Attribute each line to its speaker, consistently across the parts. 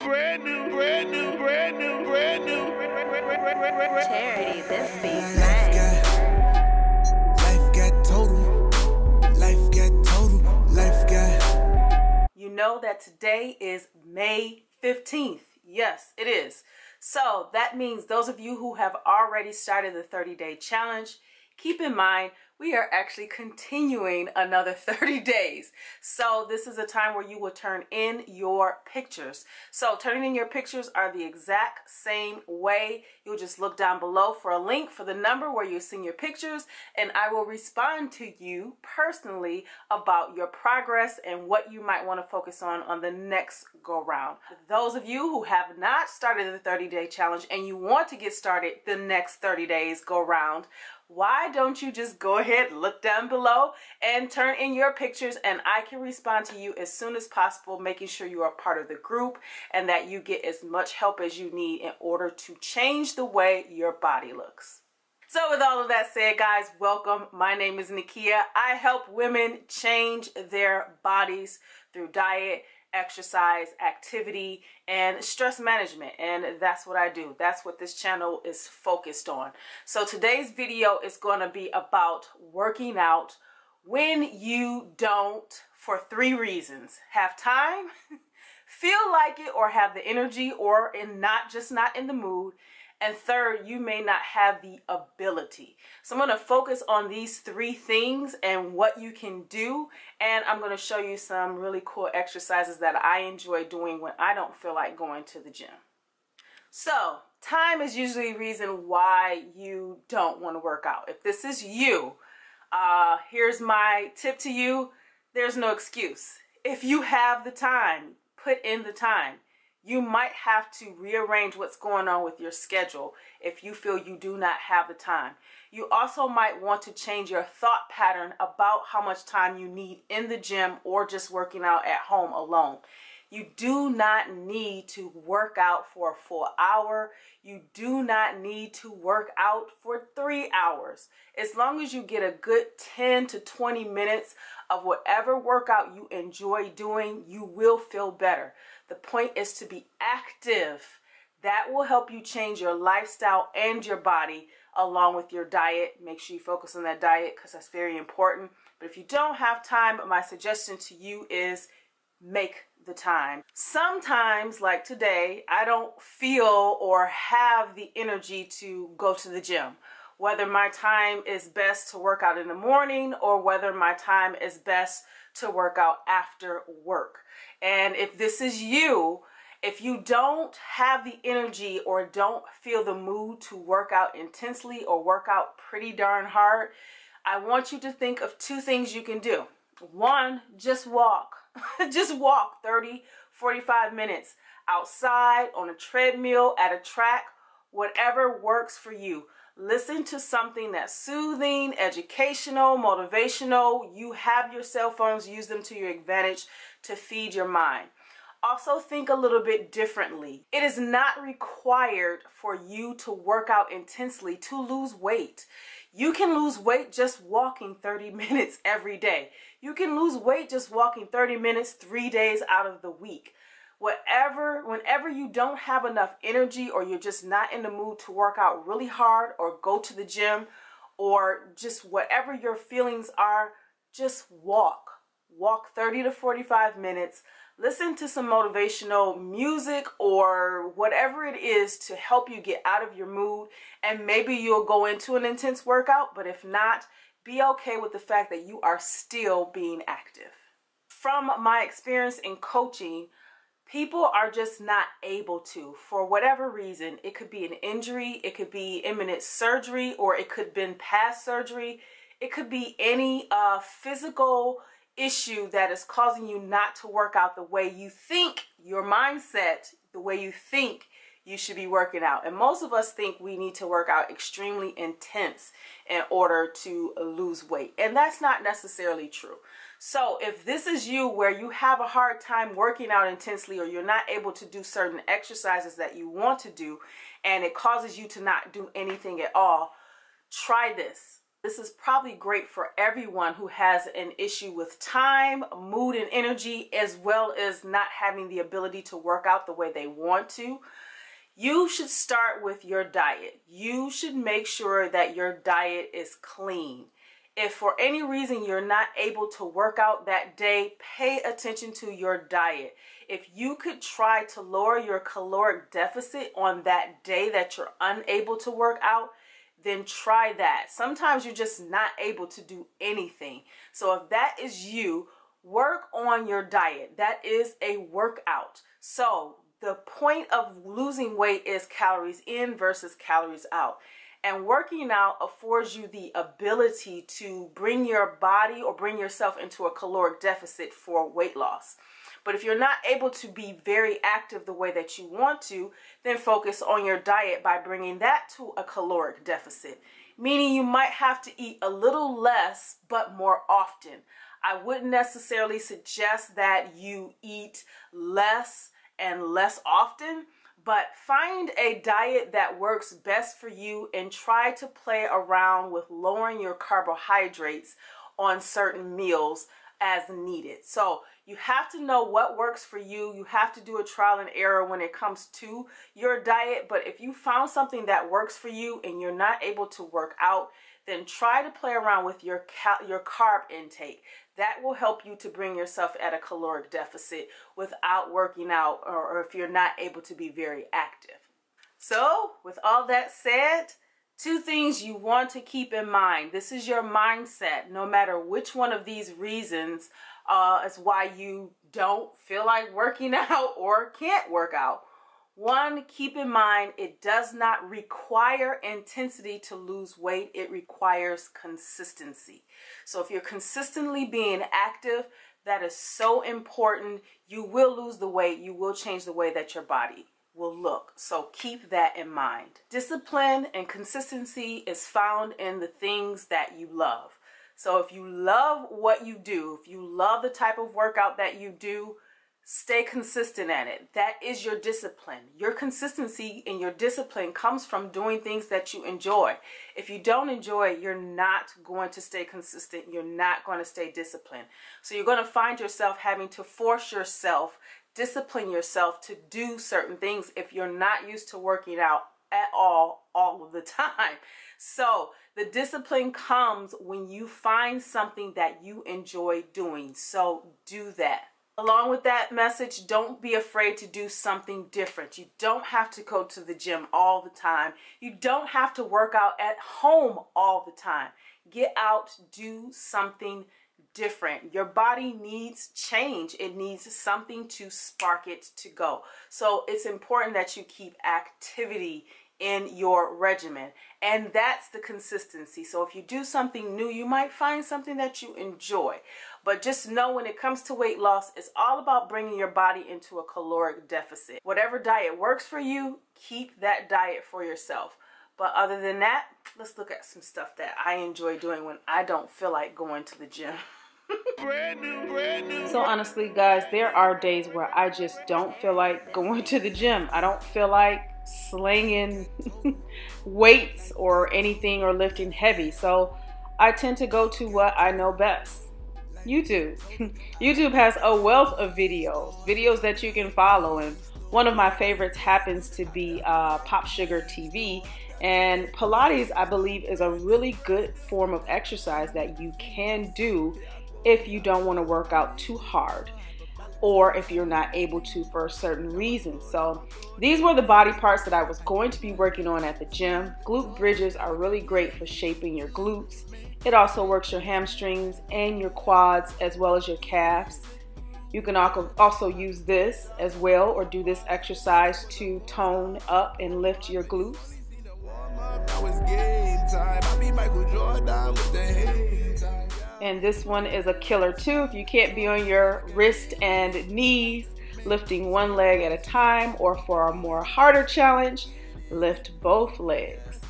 Speaker 1: Brand new.
Speaker 2: Charity, this be
Speaker 3: Life got total. Life got total. Life got.
Speaker 4: You know that today is May 15th. Yes, it is. So that means those of you who have already started the 30-day challenge, keep in mind we are actually continuing another 30 days. So this is a time where you will turn in your pictures. So turning in your pictures are the exact same way. You'll just look down below for a link for the number where you send your pictures, and I will respond to you personally about your progress and what you might want to focus on the next go round. Those of you who have not started the 30-day challenge and you want to get started the next 30 days go round, why don't you just go ahead, look down below and turn in your pictures, and I can respond to you as soon as possible, making sure you are part of the group and that you get as much help as you need in order to change the way your body looks. So with all of that said, guys, welcome. My name is Nikia. I help women change their bodies through diet, exercise, activity, and stress management, and that's what I do. That's what this channel is focused on. So today's video is going to be about working out when you don't, for 3 reasons: have time, feel like it, or have the energy, or not in the mood. And third, you may not have the ability. So I'm going to focus on these 3 things and what you can do. And I'm going to show you some really cool exercises that I enjoy doing when I don't feel like going to the gym. So time is usually the reason why you don't want to work out. If this is you, here's my tip to you. There's no excuse. If you have the time, put in the time. You might have to rearrange what's going on with your schedule if you feel you do not have the time. You also might want to change your thought pattern about how much time you need in the gym or just working out at home alone. You do not need to work out for a full hour. You do not need to work out for 3 hours. As long as you get a good 10 to 20 minutes of whatever workout you enjoy doing, you will feel better. The point is to be active. That will help you change your lifestyle and your body along with your diet. Make sure you focus on that diet because that's very important. But if you don't have time, my suggestion to you is make the time. Sometimes, like today, I don't feel or have the energy to go to the gym. Whether my time is best to work out in the morning or whether my time is best to work out after work. And if this is you, if you don't have the energy or don't feel the mood to work out intensely or work out pretty darn hard, I want you to think of 2 things you can do. 1, just walk. Just walk 30, 45 minutes outside, on a treadmill, at a track, whatever works for you. Listen to something that's soothing, educational, motivational. You have your cell phones, use them to your advantage to feed your mind. Also think a little bit differently. It is not required for you to work out intensely to lose weight. You can lose weight just walking 30 minutes every day. You can lose weight just walking 30 minutes 3 days out of the week. Whenever you don't have enough energy or you're just not in the mood to work out really hard or go to the gym or just whatever your feelings are, just walk. Walk 30 to 45 minutes. Listen to some motivational music or whatever it is to help you get out of your mood, and maybe you'll go into an intense workout, but if not, be okay with the fact that you are still being active. From my experience in coaching, people are just not able to, for whatever reason. It could be an injury, it could be imminent surgery, or it could have been past surgery. It could be any physical issue that is causing you not to work out the way you think, your mindset, the way you think you should be working out. And most of us think we need to work out extremely intense in order to lose weight. And that's not necessarily true. So if this is you where you have a hard time working out intensely or you're not able to do certain exercises that you want to do and it causes you to not do anything at all, try this. This is probably great for everyone who has an issue with time, mood, and energy, as well as not having the ability to work out the way they want to. You should start with your diet. You should make sure that your diet is clean. If for any reason you're not able to work out that day, pay attention to your diet. If you could try to lower your caloric deficit on that day that you're unable to work out, then try that. Sometimes you're just not able to do anything. So if that is you, work on your diet. That is a workout. So the point of losing weight is calories in versus calories out. And working out affords you the ability to bring your body or bring yourself into a caloric deficit for weight loss. But if you're not able to be very active the way that you want to, then focus on your diet by bringing that to a caloric deficit. Meaning you might have to eat a little less, but more often. I wouldn't necessarily suggest that you eat less and less often, but find a diet that works best for you and try to play around with lowering your carbohydrates on certain meals as needed. So you have to know what works for you. You have to do a trial and error when it comes to your diet. But if you found something that works for you and you're not able to work out, then try to play around with your carb intake. That will help you to bring yourself at a caloric deficit without working out, or if you're not able to be very active. So with all that said, 2 things you want to keep in mind. This is your mindset, no matter which one of these reasons is why you don't feel like working out or can't work out. 1, keep in mind, it does not require intensity to lose weight. It requires consistency. So if you're consistently being active, that is so important. You will lose the weight. You will change the way that your body will look. So keep that in mind. Discipline and consistency is found in the things that you love. So if you love what you do, if you love the type of workout that you do, stay consistent at it. That is your discipline. Your consistency and your discipline comes from doing things that you enjoy. If you don't enjoy it, you're not going to stay consistent. You're not going to stay disciplined. So you're going to find yourself having to force yourself, discipline yourself to do certain things if you're not used to working out at all of the time. So the discipline comes when you find something that you enjoy doing. So do that. Along with that message, don't be afraid to do something different. You don't have to go to the gym all the time. You don't have to work out at home all the time. Get out, do something different. Your body needs change. It needs something to spark it to go. So it's important that you keep activity in your regimen, and that's the consistency. So if you do something new, you might find something that you enjoy. But just know when it comes to weight loss, it's all about bringing your body into a caloric deficit. Whatever diet works for you, keep that diet for yourself. But other than that, let's look at some stuff that I enjoy doing when I don't feel like going to the gym.
Speaker 3: Brand new.
Speaker 4: So honestly, guys, there are days where I just don't feel like going to the gym. I don't feel like slinging weights or anything or lifting heavy. So I tend to go to what I know best. YouTube. YouTube has a wealth of videos that you can follow, and one of my favorites happens to be Pop Sugar TV. And Pilates, I believe, is a really good form of exercise that you can do if you don't want to work out too hard, or if you're not able to for a certain reason. So these were the body parts that I was going to be working on at the gym. Glute bridges are really great for shaping your glutes. It also works your hamstrings and your quads as well as your calves. You can also use this as well, or do this exercise to tone up and lift your glutes. And this one is a killer too. If you can't be on your wrist and knees, lifting one leg at a time, or for a more harder challenge, lift both legs.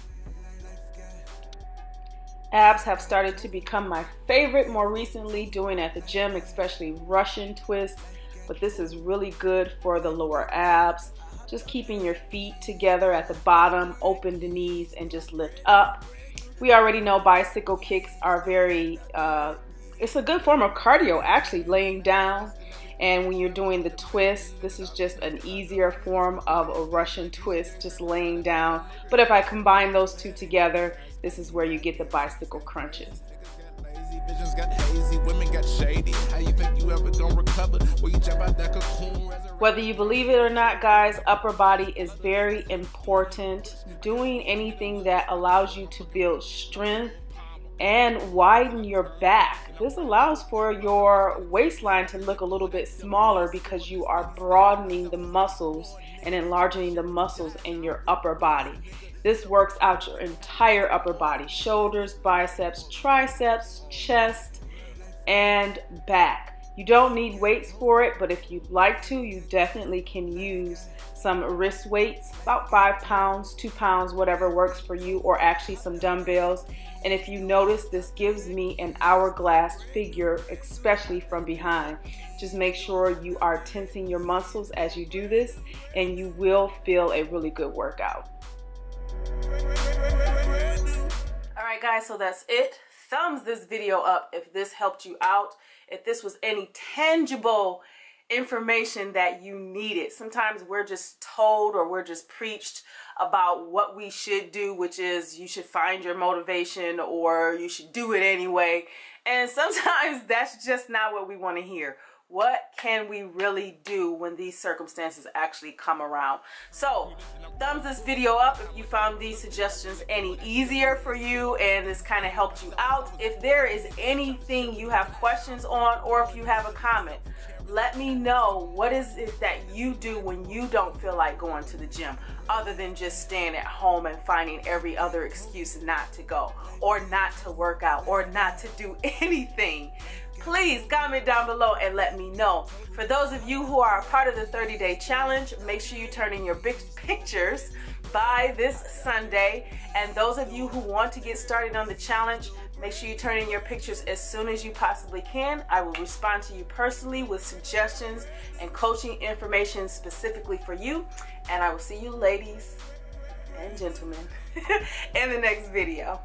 Speaker 4: Abs have started to become my favorite more recently, doing at the gym, especially Russian twists. But this is really good for the lower abs. Just keeping your feet together at the bottom, open the knees, and just lift up. We already know bicycle kicks are very, it's a good form of cardio actually, laying down. And when you're doing the twist, this is just an easier form of a Russian twist, just laying down. But if I combine those two together, this is where you get the bicycle crunches. Whether you believe it or not, guys, upper body is very important. Doing anything that allows you to build strength and widen your back. This allows for your waistline to look a little bit smaller because you are broadening the muscles and enlarging the muscles in your upper body. This works out your entire upper body: shoulders, biceps, triceps, chest, and back. You don't need weights for it, but if you'd like to, you definitely can use some wrist weights, about 5 pounds, 2 pounds, whatever works for you, or actually some dumbbells. And if you notice, this gives me an hourglass figure, especially from behind. Just make sure you are tensing your muscles as you do this, and you will feel a really good workout. All right, guys, so that's it. Thumbs this video up if this helped you out, if this was any tangible information that you needed. Sometimes we're just told or we're just preached about what we should do, which is you should find your motivation or you should do it anyway. And sometimes that's just not what we want to hear. What can we really do when these circumstances actually come around? So thumbs this video up if you found these suggestions any easier for you and this kind of helped you out. If there is anything you have questions on, or if you have a comment, let me know. What is it that you do when you don't feel like going to the gym, other than just staying at home and finding every other excuse not to go, or not to work out, or not to do anything? Please comment down below and let me know. For those of you who are a part of the 30-day challenge, make sure you turn in your big pictures by this Sunday. And those of you who want to get started on the challenge, make sure you turn in your pictures as soon as you possibly can. I will respond to you personally with suggestions and coaching information specifically for you. And I will see you, ladies and gentlemen, in the next video.